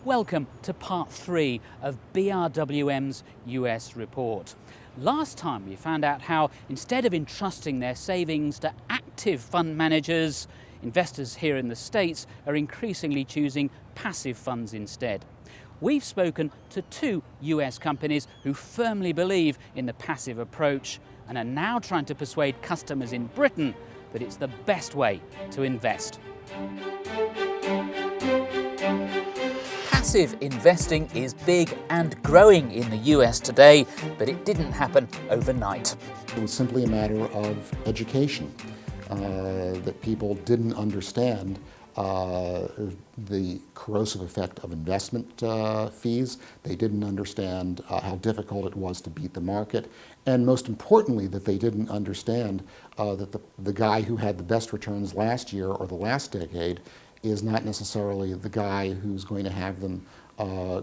Welcome to part 3 of BRWM's US report. Last time we found out how instead of entrusting their savings to active fund managers, investors here in the States are increasingly choosing passive funds instead. We've spoken to 2 US companies who firmly believe in the passive approach and are now trying to persuade customers in Britain that it's the best way to invest. Passive investing is big and growing in the US today, but it didn't happen overnight. It was simply a matter of education, that people didn't understand the corrosive effect of investment fees. They didn't understand how difficult it was to beat the market. And most importantly, that they didn't understand that the guy who had the best returns last year or the last decade is not necessarily the guy who's going to have them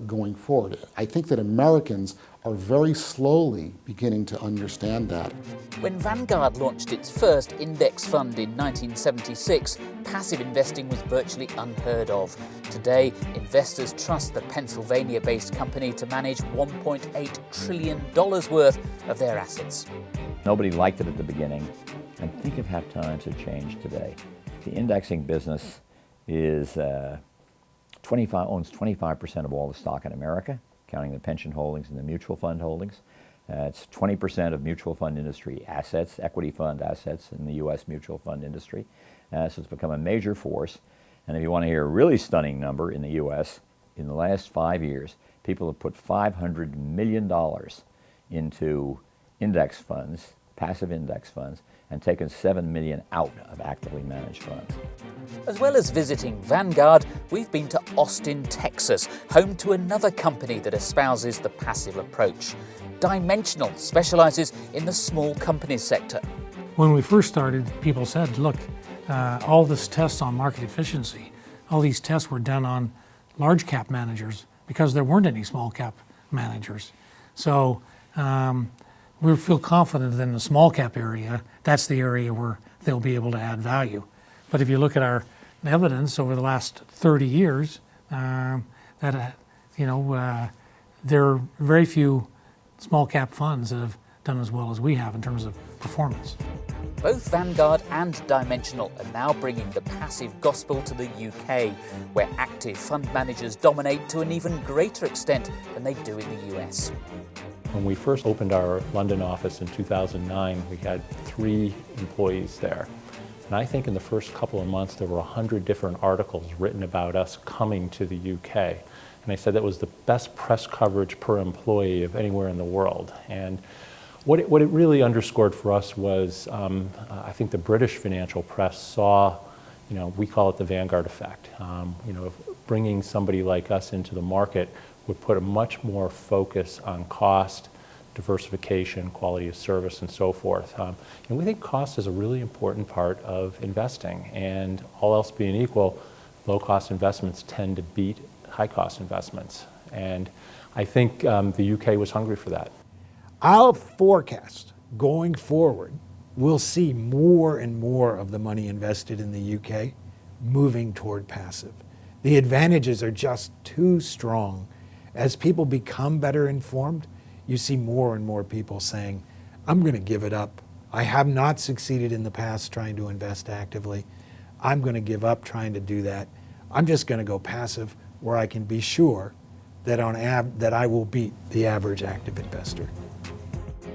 going forward. I think that Americans are very slowly beginning to understand that. When Vanguard launched its first index fund in 1976, passive investing was virtually unheard of. Today, investors trust the Pennsylvania-based company to manage $1.8 trillion worth of their assets. Nobody liked it at the beginning, and think of how times have changed today. The indexing business owns 25% of all the stock in America, counting the pension holdings and the mutual fund holdings. It's 20% of mutual fund industry assets, equity fund assets in the U.S. mutual fund industry. So it's become a major force. And if you want to hear a really stunning number in the U.S., in the last 5 years, people have put $500 million into index funds, passive index funds, and taken $7 million out of actively managed funds. As well as visiting Vanguard, we've been to Austin, Texas, home to another company that espouses the passive approach. Dimensional specializes in the small companies sector. When we first started, people said, look, all this tests on market efficiency, all these tests were done on large cap managers because there weren't any small cap managers. So we feel confident that in the small cap area, that's the area where they'll be able to add value. But if you look at our evidence over the last 30 years, there are very few small cap funds that have done as well as we have in terms of performance. Both Vanguard and Dimensional are now bringing the passive gospel to the UK, where active fund managers dominate to an even greater extent than they do in the US. When we first opened our London office in 2009, we had 3 employees there. And I think in the first couple of months, there were 100 different articles written about us coming to the UK. And I said that was the best press coverage per employee of anywhere in the world. And what it really underscored for us was, I think the British financial press saw, we call it the Vanguard effect. Bringing somebody like us into the market would put a much more focus on cost, diversification, quality of service, and so forth. And we think cost is a really important part of investing. And all else being equal, low-cost investments tend to beat high-cost investments. And I think the UK was hungry for that. I'll forecast going forward, we'll see more and more of the money invested in the UK moving toward passive. The advantages are just too strong. As people become better informed, you see more and more people saying, I'm going to give it up. I have not succeeded in the past trying to invest actively. I'm going to give up trying to do that. I'm just going to go passive where I can be sure that that I will beat the average active investor.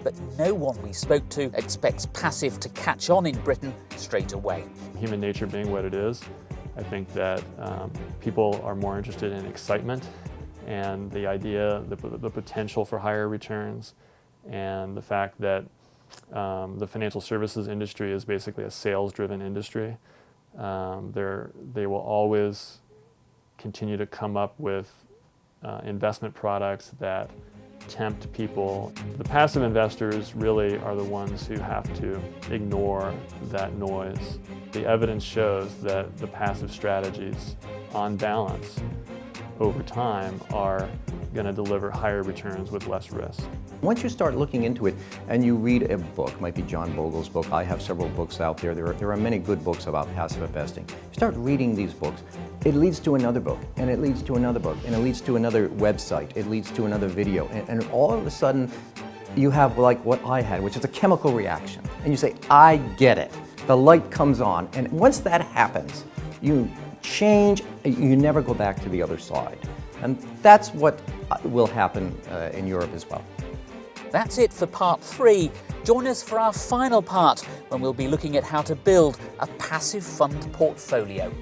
But no one we spoke to expects passive to catch on in Britain straight away. Human nature being what it is, I think that people are more interested in excitement and the idea, the potential for higher returns, and the fact that the financial services industry is basically a sales-driven industry. They will always continue to come up with investment products that tempt people. The passive investors really are the ones who have to ignore that noise. The evidence shows that the passive strategies, on balance, over time, are going to deliver higher returns with less risk. Once you start looking into it and you read a book, might be John Bogle's book, I have several books out there, there are many good books about passive investing. You start reading these books, it leads to another book, and it leads to another book, and it leads to another website, it leads to another video, and all of a sudden you have like what I had, which is a chemical reaction. And you say, I get it. The light comes on, and once that happens, you change, you never go back to the other side. And that's what will happen in Europe as well. That's it for part 3. Join us for our final part, when we'll be looking at how to build a passive fund portfolio.